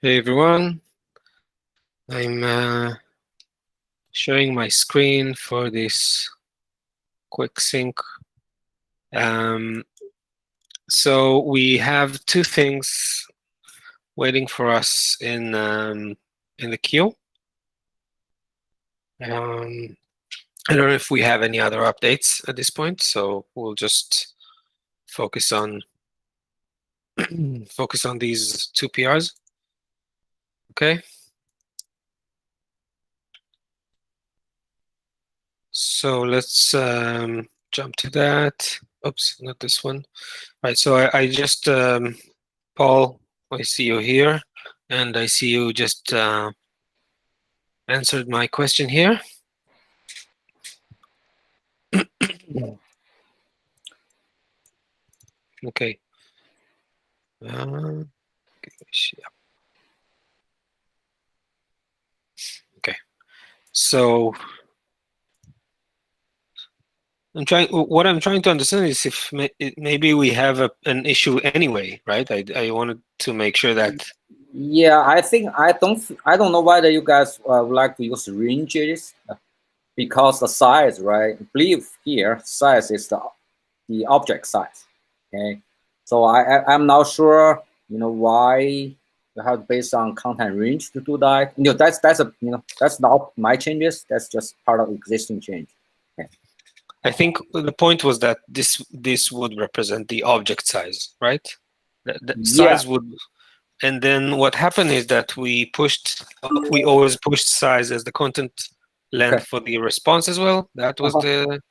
Hey everyone, I'm showing my screen for this quick sync. So we have two things waiting for us in the queue. I don't know if we have any other updates at this point, so we'll just focus on focus on these two PRs. Okay. So let's jump to that. Oops, not this one. Right. So I just Paul, I see you here, and I see you just answered my question here. Okay. Okay. So what I'm trying to understand is if maybe we have an issue anyway, right? I wanted to make sure that. Yeah, I think I don't know whether you guys would like to use ranges because the size, right? I believe here size is the object size. Okay, so I'm not sure, why you have based on content range to do that. That's not my changes. That's just part of existing change. Okay. I think the point was that this would represent the object size, right? The size would. And then what happened is that we always pushed size as the content length for the response as well. That was the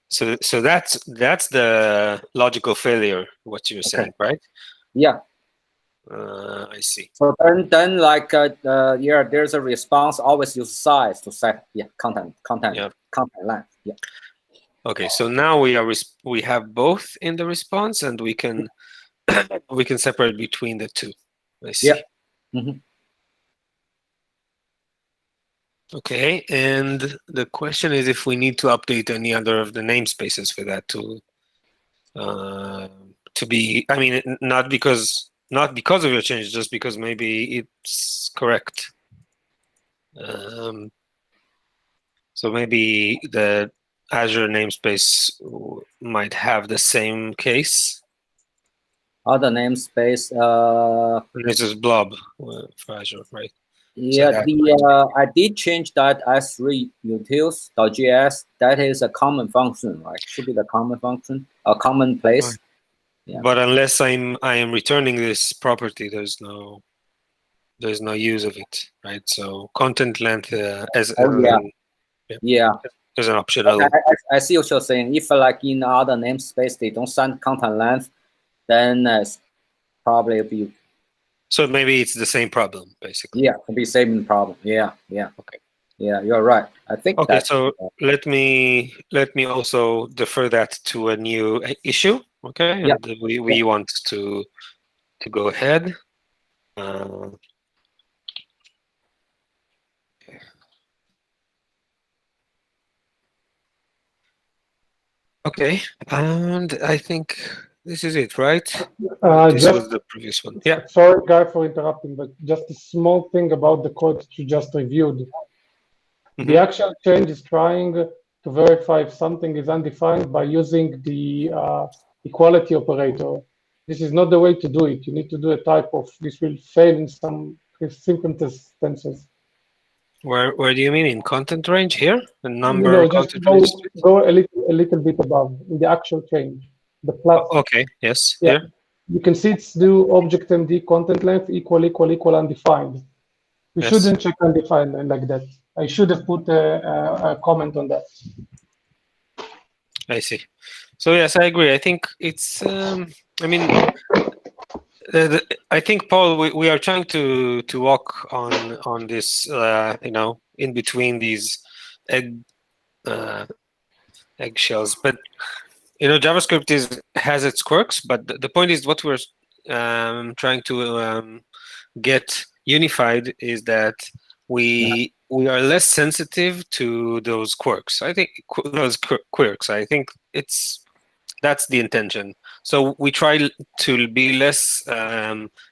so that's the logical failure. What you're saying, right? Yeah. I see. So then like yeah, there's a response. Always use size to set content length. Yeah. Okay, so now we have both in the response, and we can separate between the two. I see. Yeah. Mm-hmm. Okay, and the question is if we need to update any other of the namespaces for that to be. I mean, not because of your change, just because maybe it's correct. So maybe the Azure namespace might have the same case. Other namespace. This is blob for Azure, right? Yeah, so I did change that S3 utils.js. That is a common function, right? Should be the common function, a common place. Yeah. But unless I am returning this property, there's no use of it, right? So content length as is an optional. I see what you're saying. If like in other namespace they don't send content length, then it's probably be. So maybe it's the same problem, basically. Yeah, it could be same problem. Yeah. Okay. Yeah, you're right. I think. Okay, so let me also defer that to a new issue. Okay, yeah. And we want to go ahead. Okay, and I think this is it, right? This was the previous one. Yeah. Sorry, Guy, for interrupting, but just a small thing about the code that you just reviewed. Mm-hmm. The actual change is trying to verify if something is undefined by using the equality operator. This is not the way to do it. You need to do a type of, this will fail in some simple instances. Where do you mean, in content range here? The number no, just go a little bit above in the actual change. The plus. Okay. Yes. Yeah. Here. You can see it's do object MD content length equal undefined. You shouldn't check undefined like that. I should have put a comment on that. I see. So yes, I agree. I think it's. I mean, I think, Paul, we are trying to walk on this, in between these eggshells. But JavaScript has its quirks. But the point is, what we're trying to get unified is that we are less sensitive to those quirks. I think those quirks. I think that's the intention. So we try to be less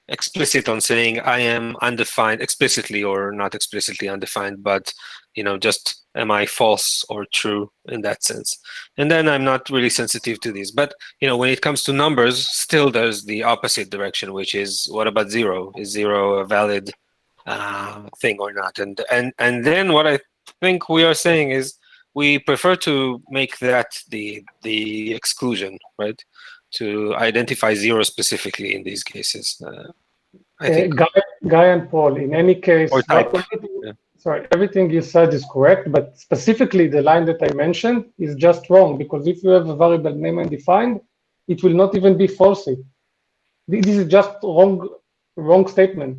explicit on saying I am undefined explicitly or not explicitly undefined, but just am I false or true in that sense. And then I'm not really sensitive to these. But when it comes to numbers, still there's the opposite direction, which is what about 0? Is 0 a valid thing or not? And then what I think we are saying is we prefer to make that the exclusion, right? To identify 0 specifically in these cases. I think. Guy and Paul, in any case, Or type. Sorry, everything you said is correct, but specifically the line that I mentioned is just wrong, because if you have a variable name undefined, it will not even be falsy. This is just wrong statement.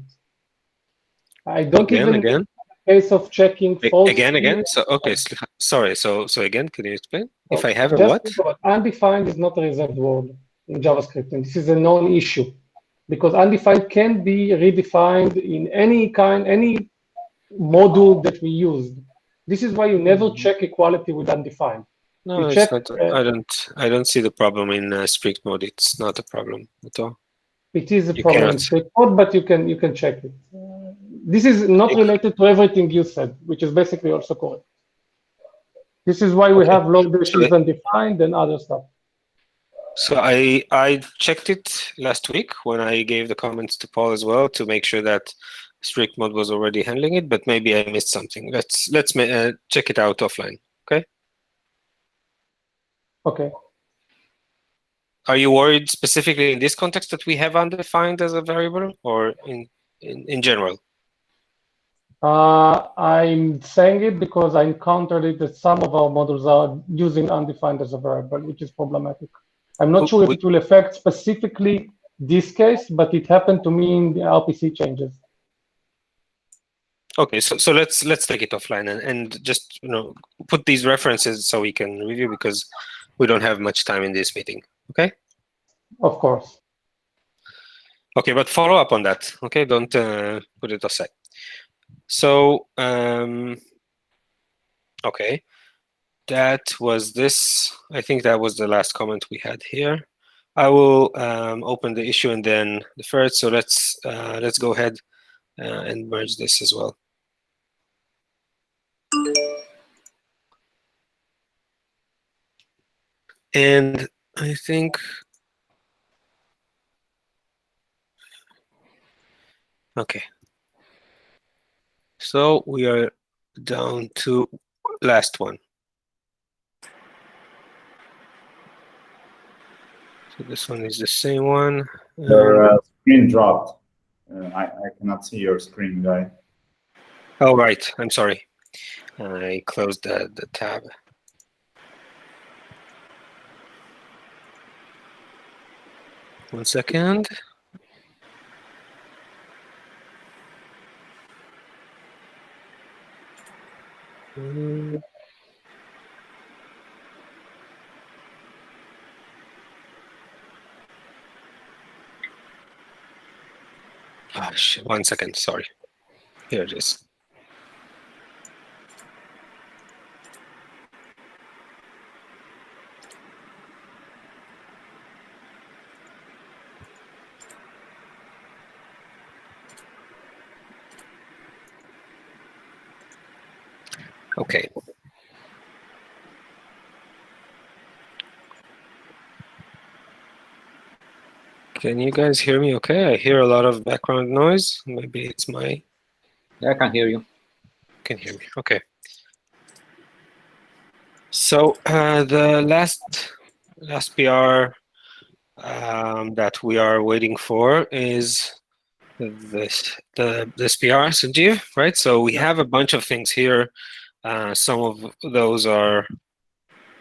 I don't again. Case of checking false. Again. So okay, sorry. So again, can you explain? So if I have a what? Undefined is not a reserved word in JavaScript, and this is a known issue, because undefined can be redefined in any module that we used. This is why you never check equality with undefined. No, it's not. I don't see the problem in strict mode. It's not a problem at all. It is a problem in strict mode, but you can check it. This is not related to everything you said, which is basically also correct. This is why we have long dashes undefined and other stuff. So I checked it last week when I gave the comments to Paul as well to make sure that strict mode was already handling it, but maybe I missed something. Let's check it out offline. Okay. Okay. Are you worried specifically in this context that we have undefined as a variable, or in general? I'm saying it because I encountered it that some of our models are using undefined as a variable, which is problematic. I'm not sure if it will affect specifically this case, but it happened to me in the RPC changes. Okay, so let's take it offline and just put these references so we can review, because we don't have much time in this meeting. Okay. Of course. Okay, but follow up on that. Okay, don't put it aside. So okay, that was this. I think that was the last comment we had here. I will open the issue and then the first. So let's go ahead and merge this as well. And I think, okay. So we are down to last one. So this one is the same one. Your screen dropped. I cannot see your screen, Guy. Oh, right. I'm sorry. I closed the tab. One second. Gosh, 1 second. Sorry. Here it is. Okay. Can you guys hear me okay? I hear a lot of background noise. Maybe it's my... Yeah, I can hear you. Can hear me. Okay. So the last PR that we are waiting for is this PR, Sanjeev, right? So we have a bunch of things here. Some of those are,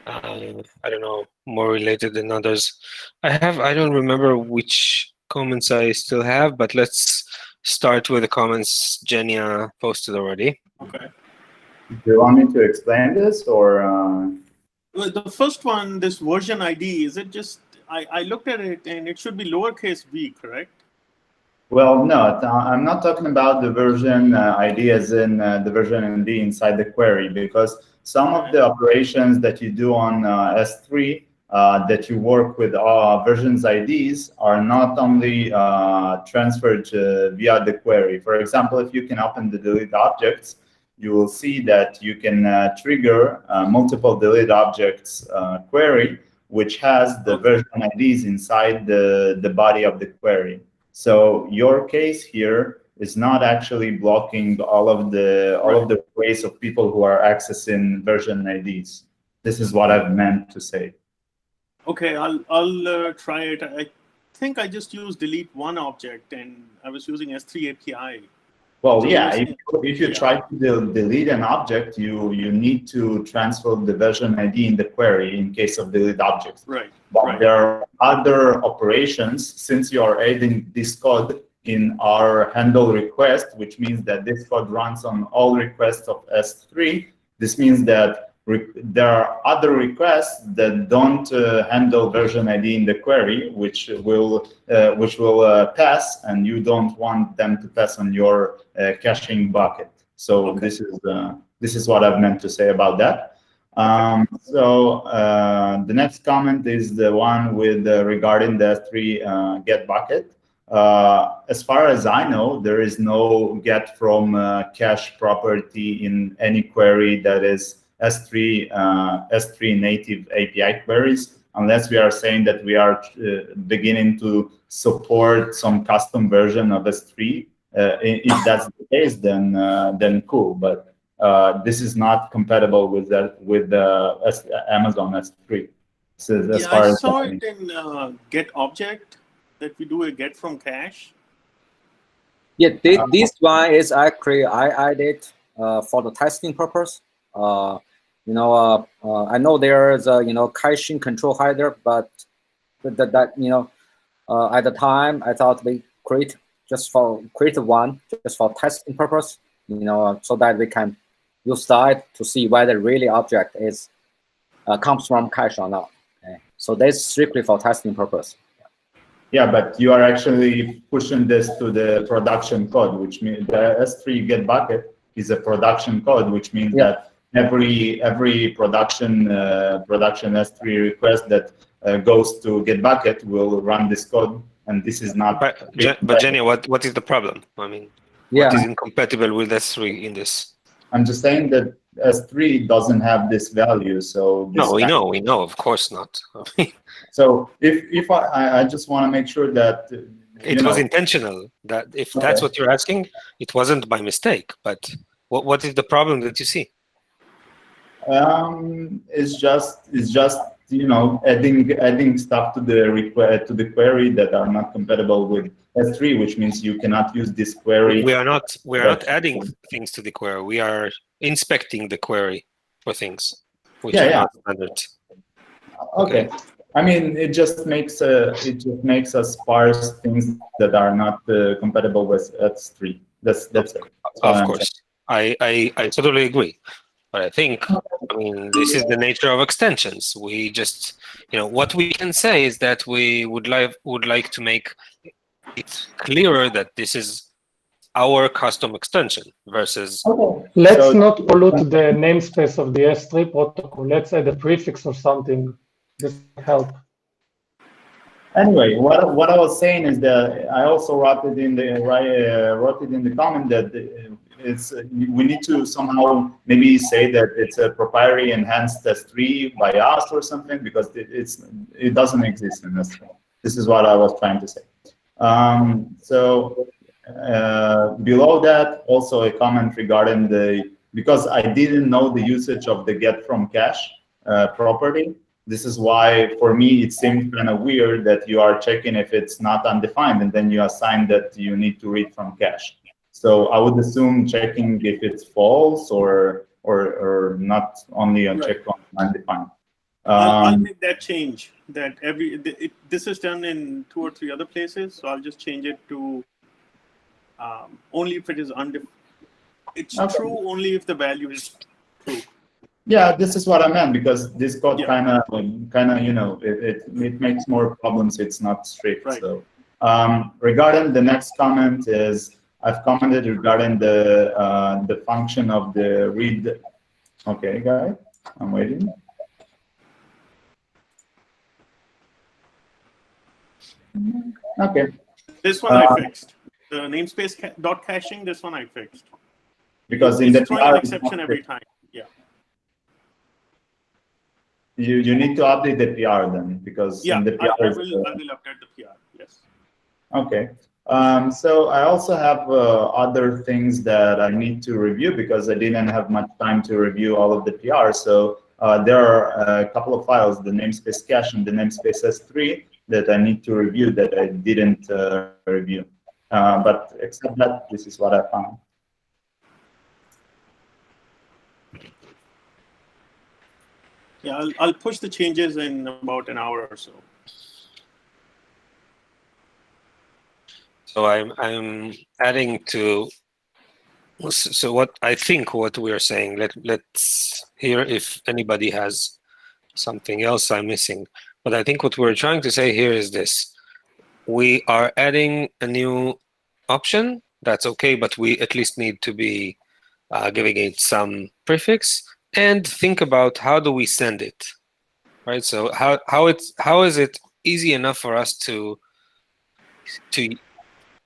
I don't know, more related than others. I don't remember which comments I still have, but let's start with the comments Jenya posted already. Okay. Do you want me to explain this, or? Well, the first one, this version ID, is it just, I looked at it and it should be lowercase v, correct? Well, no, I'm not talking about the version ID as in the version ID inside the query, because some of the operations that you do on S3 that you work with versions IDs are not only transferred via the query. For example, if you can open the delete objects, you will see that you can trigger multiple delete objects query, which has the version IDs inside the body of the query. So your case here is not actually blocking all of the ways of people who are accessing version IDs. This is what I've meant to say. Okay, I'll try it. I think I just used delete one object, and I was using S3 API. Well, So yeah, if you try to delete an object, you need to transfer the version ID in the query in case of delete objects. Right. But there are other operations, since you are adding this code in our handle request, which means that this code runs on all requests of S3. This means that there are other requests that don't handle version ID in the query, which will pass, and you don't want them to pass on your caching bucket. So this is what I've meant to say about that. The next comment is the one with regarding the S3 get bucket. As far as I know, there is no get from cache property in any query that is S3 native API queries, unless we are saying that we are beginning to support some custom version of S3. If that's the case, then cool. But this is not compatible with that Amazon S3. So as far as I saw it in get object that we do a get from cache. Yeah, this one is actually I added for the testing purpose. I know there is a caching control header, but that at the time I thought we create one just for testing purpose, so that we can use that to see whether really object is comes from cache or not. Okay. So that's strictly for testing purpose. Yeah, but you are actually pushing this to the production code, which means the S3 get bucket is a production code, which means that every production S3 request that goes to get bucket will run this code, and this is not. But Jenny, what is the problem? I mean, what is incompatible with S3 in this? I'm just saying that S3 doesn't have this value, so this we know, of course not. So if I just want to make sure that it was intentional. That if that's what you're asking, it wasn't by mistake. But what is the problem that you see? It's just adding stuff to the query that are not compatible with S3, which means you cannot use this query. We are not adding things to the query. We are inspecting the query for things which are not standard. Okay. I mean, it just makes us parse things that are not compatible with S3. That's it. Of course, I totally agree. But I think, this is the nature of extensions. We just, what we can say is that we would like to make it clearer that this is our custom extension versus. Let's not pollute the namespace of the S3 protocol. Let's add a prefix or something. This will help. Anyway, what I was saying is that I also wrote it in the comment that we need to somehow maybe say that it's a proprietary enhanced S3 by us or something, because it doesn't exist in S3. This is what I was trying to say. Below that, also a comment regarding because I didn't know the usage of the get from cache property. This is why, for me, it seemed kind of weird that you are checking if it's not undefined, and then you assign that you need to read from cache. So I would assume checking if it's false or not only on check on undefined. I'll make that change. That this is done in 2 or 3 other places, so I'll just change it to only if it is undefined. It's true only if the value is true. Yeah, this is what I meant, because this code kind of it makes more problems. It's not strict. Right. So regarding the next comment is I've commented regarding the function of the read. Okay, guys, I'm waiting. Okay. This one I fixed. The namespace dot caching, this one I fixed. Because in It's the throwing an PR, exception every time. Yeah. you need to update the PR then, because Yeah, in the PR I will update the PR. Yes. Okay. So I also have other things that I need to review because I didn't have much time to review all of the PR. So there are a couple of files, the namespace cache and the namespace S3, that I need to review that I didn't review. But except that, this is what I found. Yeah, I'll push the changes in about an hour or so. So I'm adding to. So what I think what we are saying. Let's hear if anybody has something else I'm missing. But I think what we're trying to say here is this: we are adding a new option. That's okay, but we at least need to be giving it some prefix and think about how do we send it, right? So how is it easy enough for us to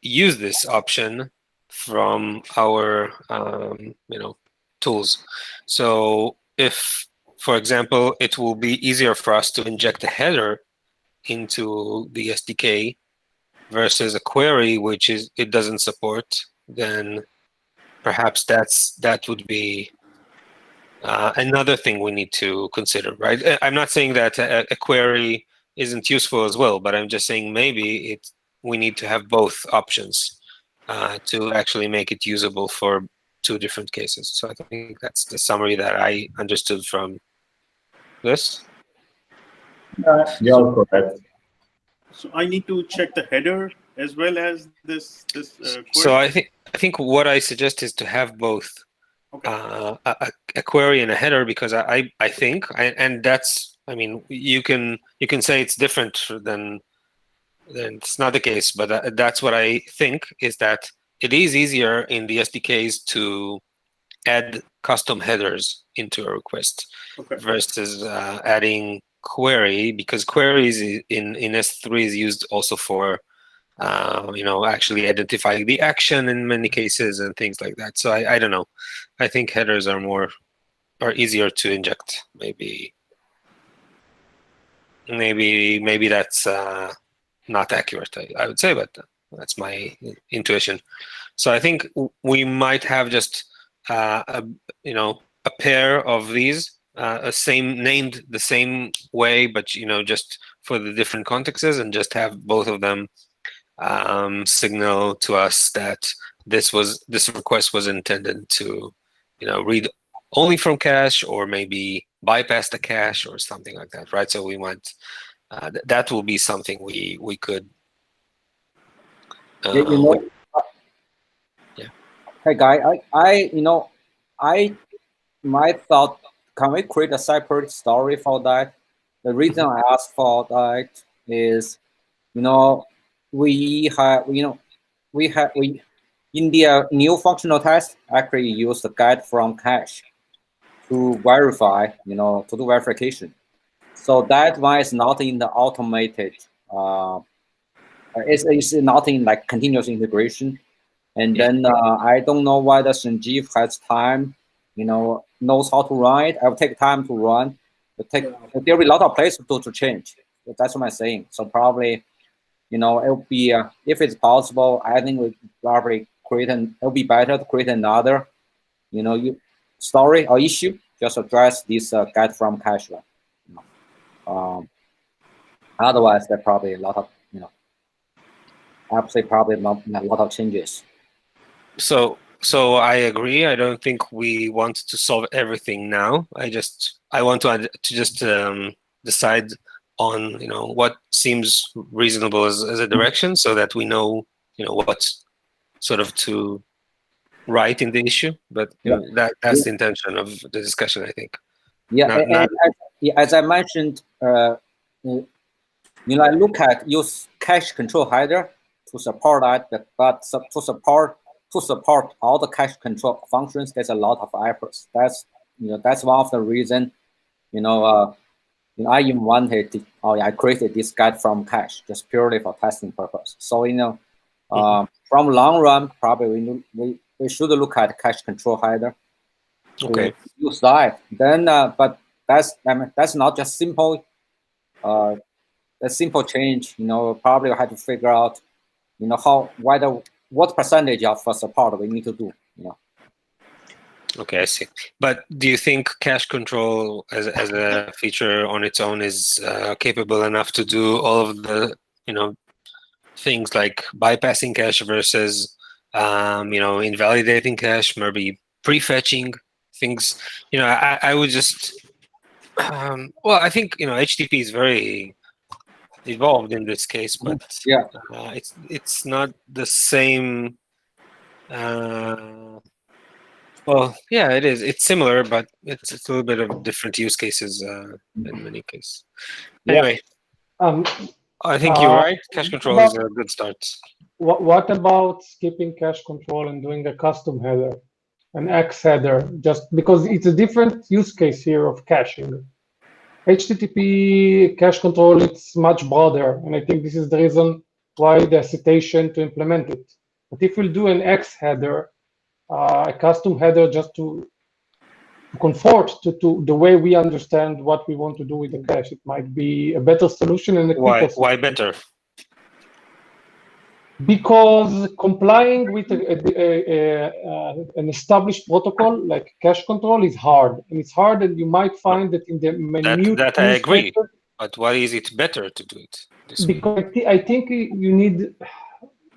use this option from our tools. So if, for example, it will be easier for us to inject a header into the SDK versus a query which it doesn't support, then perhaps that would be another thing we need to consider, right? I'm not saying that a query isn't useful as well, but I'm just saying maybe we need to have both options to actually make it usable for two different cases. So I think that's the summary that I understood from this. You're correct. So I need to check the header as well as this query. So I think what I suggest is to have both. Okay. A query and a header, because I think, and that's, I mean, you can say it's different than it's not the case, but that's what I think, is that it is easier in the SDKs to add custom headers into a request versus adding query, because queries in S3 is used also for actually identifying the action in many cases and things like that. So I don't know. I think headers are easier to inject. Maybe that's not accurate, I would say, but that's my intuition. So I think we might have just a pair of these, named the same way, but just for the different contexts, and just have both of them signal to us that this request was intended to read only from cache, or maybe bypass the cache or something like that, right? So we want that will be something we could yeah. Hey guy, I might thought, can we create a separate story for that? The reason I asked for that is, we in the new functional test actually use the get from cache to verify, to do verification. So that one is not in the automated, it's not in like continuous integration. And then I don't know whether Sanjeev has time, knows how to run it. I will take time to run. There will be a lot of places to change. That's what I'm saying. So probably, it will be, if it's possible, I think we probably it'll be better to create another, story or issue, just address this get from cache one. Otherwise, there probably a lot of, I would say probably not a lot of changes. So I agree. I don't think we want to solve everything now. I want to just decide on what seems reasonable as a direction, so that we know what sort of to write in the issue. But that's the intention of the discussion, I think. Yeah, as I mentioned, I look at use cache control header to support that, but to support all the cache control functions, there's a lot of efforts. That's one of the reason, I invented, I created this guide from cache just purely for testing purpose. So from long run, probably we should look at cache control header. Okay. Use that. Then, but that's not just simple. A simple change. Probably we have to figure out, what percentage of support we need to do. Okay, I see. But do you think cache control as a feature on its own is capable enough to do all of the things like bypassing cache versus invalidating cache, maybe prefetching things? I would just well, I think HTTP is very evolved in this case, but yeah, it's not the same. Well, yeah, it is. It's similar, but it's a little bit of different use cases in many cases. Anyway, I think you're right. Cache control is a good start. What about skipping cache control and doing a custom header, an X header, just because it's a different use case here of caching? HTTP cache control, it's much broader, and I think this is the reason why the hesitation to implement it. But if we'll do an X header, a custom header, just to conform to the way we understand what we want to do with the cache, it might be a better solution and a quicker solution. Why better? Because complying with an established protocol like cache control is hard, and it's hard, and you might find that in the minute that I agree. But why is it better to do it this way? Because I think you need.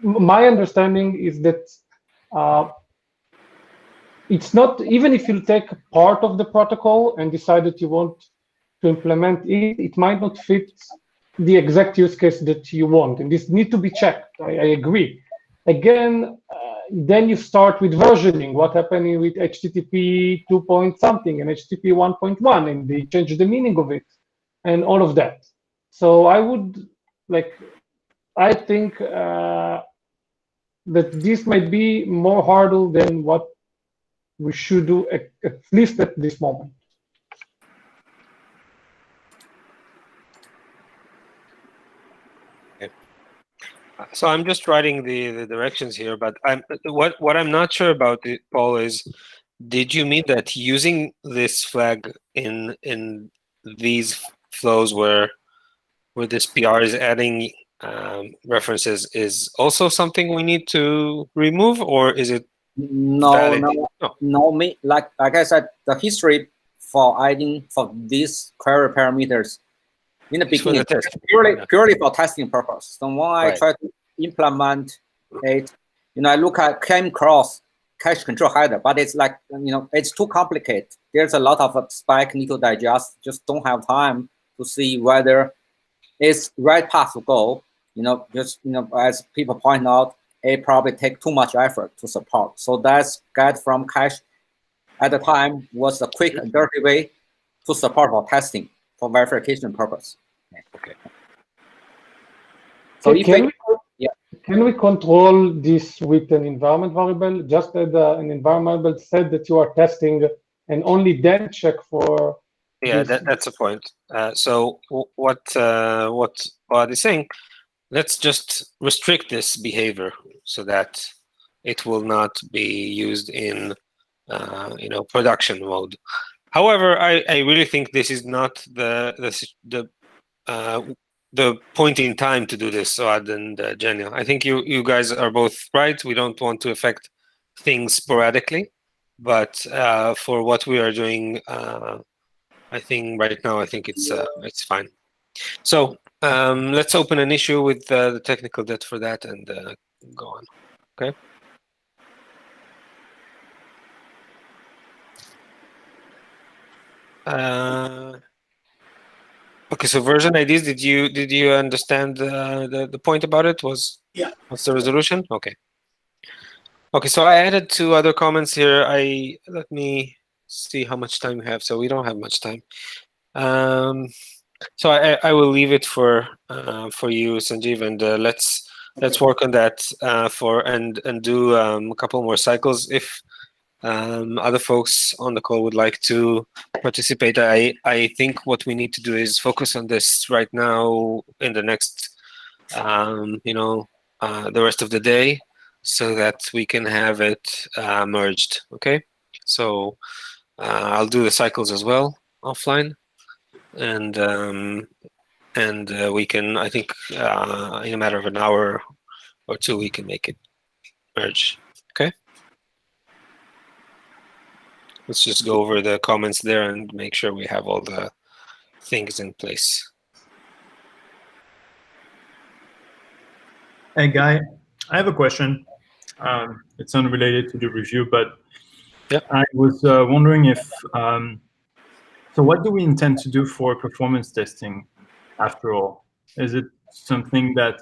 My understanding is that it's not, even if you take part of the protocol and decide that you want to implement it, it might not fit the exact use case that you want, and this need to be checked. I agree. Again, then you start with versioning. What happened with HTTP 2 point something and HTTP 1.1, and they change the meaning of it, and all of that. So I think that this might be more hurdle than what we should do, at least at this moment. So I'm just writing the directions here, but what I'm not sure about, Paul, is did you mean that using this flag in these flows where this PR is adding references is also something we need to remove, or is it No, like I said, the history for adding for these query parameters in the beginning purely for testing purpose. So when I try to implement it, I came across cache control header, but it's like, it's too complicated. There's a lot of spec need to digest. Just don't have time to see whether it's right path to go. As people point out, it probably take too much effort to support. So that's guide from cache at the time was a quick and dirty way to support for testing for verification purpose. Okay. So can we control this with an environment variable? Just as an environment variable said that you are testing, and only then check for. Yeah, that's a point. So what Boad is saying, let's just restrict this behavior so that it will not be used in production mode. However, I really think this is not the point in time to do this, Boad and Jenny. I think you guys are both right. We don't want to affect things sporadically, but for what we are doing, I think right now, it's fine. So let's open an issue with the technical debt for that and go on. Okay. Okay. So version IDs. Did you understand the point about it? What's the resolution? Okay. Okay. So I added 2 other comments here. Let me see how much time we have. So we don't have much time. So I will leave it for you, Sanjeev, and let's work on that and do a couple more cycles. If other folks on the call would like to participate, I think what we need to do is focus on this right now in the next, the rest of the day, so that we can have it merged. Okay, so I'll do the cycles as well offline, and we can, I think, in a matter of an hour or two, we can make it merge. Okay. Let's just go over the comments there and make sure we have all the things in place. Hey, Guy, I have a question. It's unrelated to the review, but yep. I was wondering if, so what do we intend to do for performance testing after all? Is it something that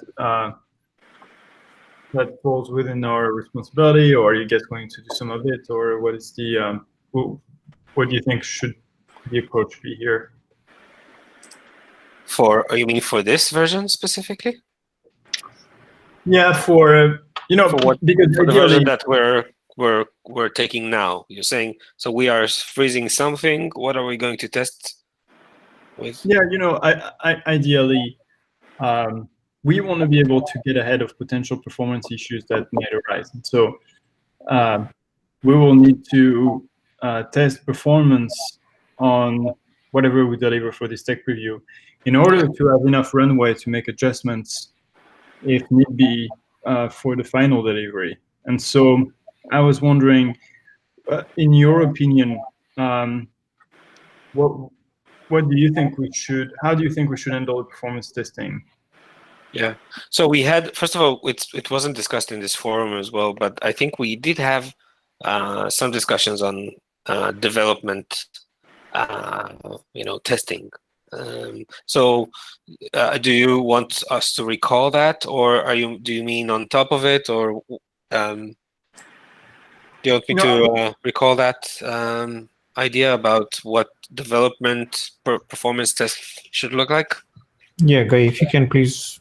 that falls within our responsibility, or are you guys going to do some of it, or what is the, what do you think should the approach be here? You mean for this version specifically? Yeah, for because for the version that we're taking now. You're saying, so we are freezing something. What are we going to test with? Yeah, ideally, we want to be able to get ahead of potential performance issues that might arise. And so we will need to test performance on whatever we deliver for this tech preview in order to have enough runway to make adjustments if need be for the final delivery. And so I was wondering, in your opinion, what do you think we should, how do you think we should handle performance testing? Yeah, so we had, first of all, it wasn't discussed in this forum as well, but I think we did have some discussions on development, testing. So do you want us to recall that, or do you mean on top of it, or do you want me to recall that idea about what development performance test should look like? Yeah, Guy, if you can please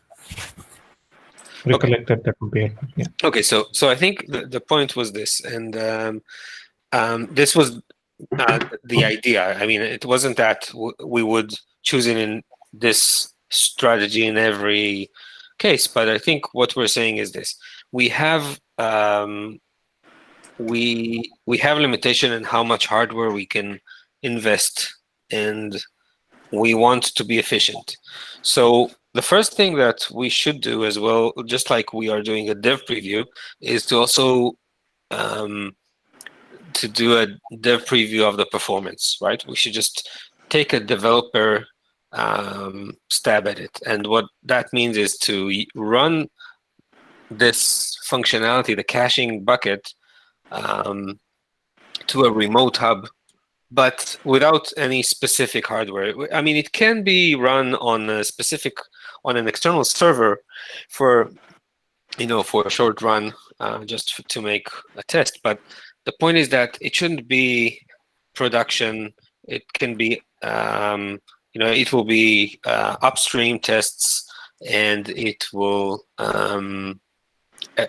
recollect that would be helpful. Yeah. Okay, so I think the point was this, and this was the idea. I mean, it wasn't that we would choose it in this strategy in every case, but I think what we're saying is this: we have we have limitation in how much hardware we can invest, and we want to be efficient. So the first thing that we should do as well, just like we are doing a dev preview, is to also to do a dev preview of the performance, right? We should just take a developer stab at it. And what that means is to run this functionality, the caching bucket, to a remote hub, but without any specific hardware. I mean, it can be run on an external server for a short run, just to make a test. But the point is that it shouldn't be production. It can be, it will be upstream tests, and it will.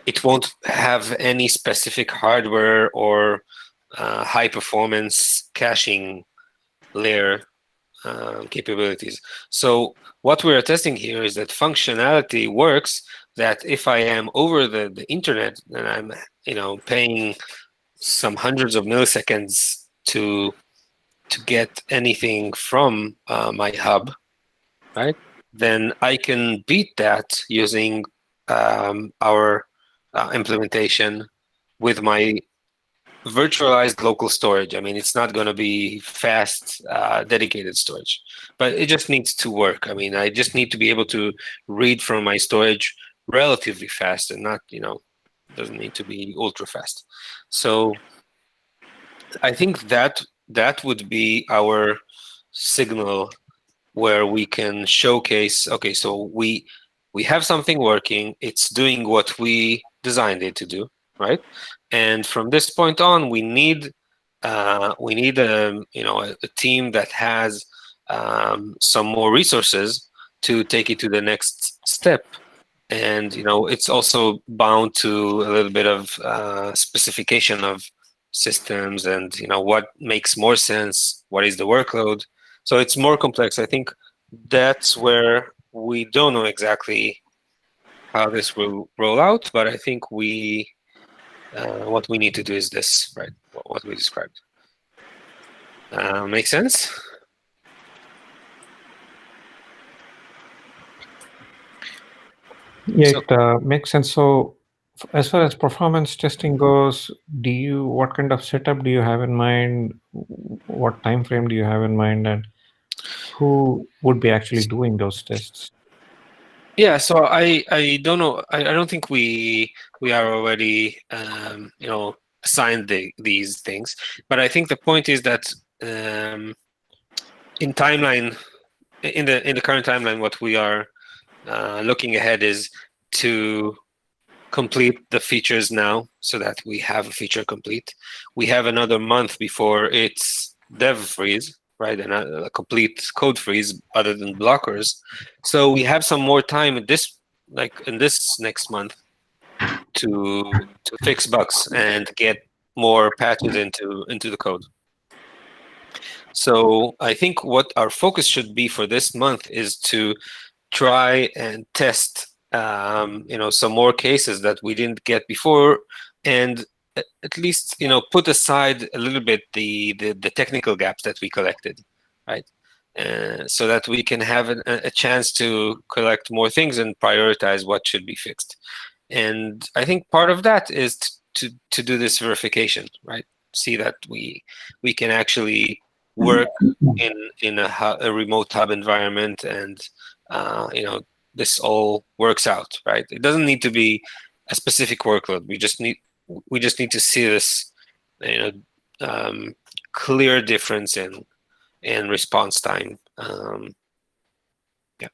It won't have any specific hardware or high performance caching layer capabilities. So what we're testing here is that functionality works, that if I am over the internet and I'm paying some hundreds of milliseconds to get anything from my hub, right, then I can beat that using our implementation with my virtualized local storage. I mean, it's not going to be fast, dedicated storage, but it just needs to work. I mean, I just need to be able to read from my storage relatively fast, and not, doesn't need to be ultra fast. So I think that would be our signal where we can showcase, okay, so we have something working, it's doing what we designed it to do, right? And from this point on, we need a team that has some more resources to take it to the next step. And it's also bound to a little bit of specification of systems and what makes more sense, what is the workload. So it's more complex. I think that's where we don't know exactly how this will roll out, but I think what we need to do is this, right? What we described. Make sense? Yeah, it makes sense. So as far as performance testing goes, what kind of setup do you have in mind? What time frame do you have in mind, and who would be actually doing those tests? Yeah, so I don't know. I don't think we are already assigned these things, but I think the point is that in the current timeline, what we are looking ahead is to complete the features now, so that we have a feature complete. We have another month before it's dev freeze, right, and a complete code freeze other than blockers. So we have some more time in this next month to fix bugs and get more patches into the code. So I think what our focus should be for this month is to try and test some more cases that we didn't get before, and at least put aside a little bit the technical gaps that we collected, right? So that we can have a chance to collect more things and prioritize what should be fixed. And I think part of that is to do this verification, right? See that we can actually work in a remote hub environment, and this all works out, right? It doesn't need to be a specific workload. We just need to see this clear difference in response time. Yeah.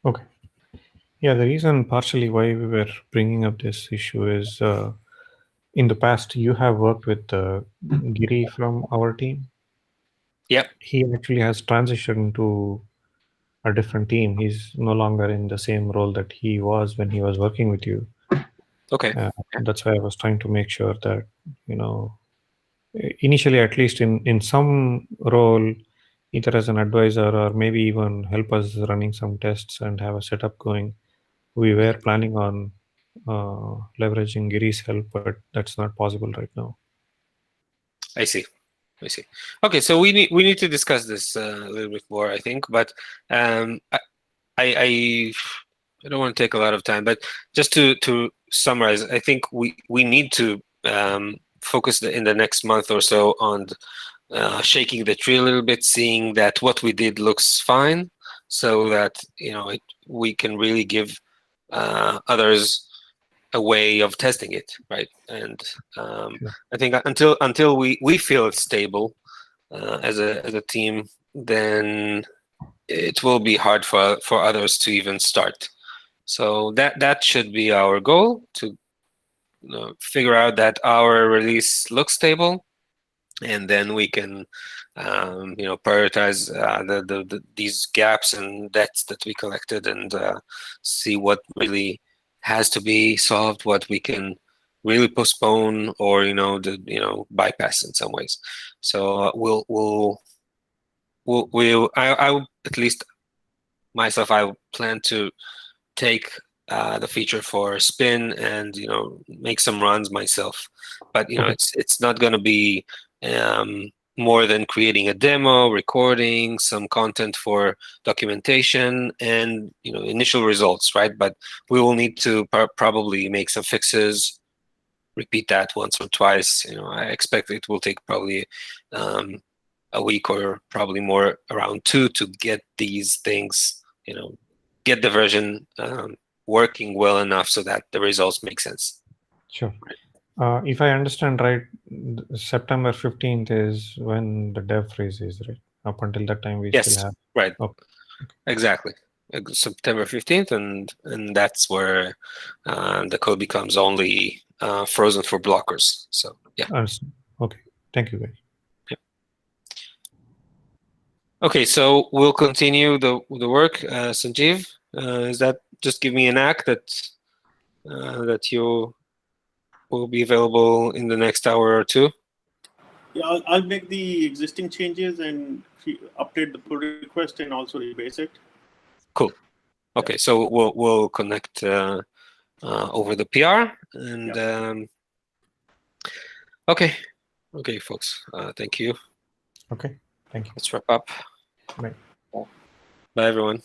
Okay. Yeah, the reason partially why we were bringing up this issue is in the past you have worked with Giri from our team. Yep. He actually has transitioned to a different team. He's no longer in the same role that he was when he was working with you. Okay. That's why I was trying to make sure that, initially, at least in some role, either as an advisor or maybe even help us running some tests and have a setup going. We were planning on leveraging Giri's help, but that's not possible right now. I see. Okay, so we need to discuss this a little bit more, I think. But I don't want to take a lot of time, but just to summarize, I think we need to focus in the next month or so on shaking the tree a little bit, seeing that what we did looks fine, so that we can really give others a way of testing it, right? And I think until we feel it's stable as a team, then it will be hard for others to even start. So that should be our goal, to figure out that our release looks stable, and then we can prioritize these gaps and debts that we collected, and see what really has to be solved, what we can really postpone, or bypass in some ways. So I at least myself, I plan to take the feature for a spin and make some runs myself. But it's not going to be more than creating a demo, recording some content for documentation, and initial results, right? But we will need to probably make some fixes, repeat that once or twice. I expect it will take probably a week or probably more, around 2, to get these things, get the version working well enough so that the results make sense. Sure. If I understand right, September 15th is when the dev freeze is, right? Up until that time, we still have. Right. Okay. Exactly. September 15th, and that's where the code becomes only frozen for blockers. So yeah. Understood. Okay. Thank you, guys. Yeah. Okay, so we'll continue the work. Sanjeev, is that just give me an act that you will be available in the next hour or two. Yeah, I'll make the existing changes and update the pull request and also rebase it. Cool. Okay, so we'll connect over the PR and okay, folks. Thank you. Okay, thank you. Let's wrap up. Bye. Bye, everyone.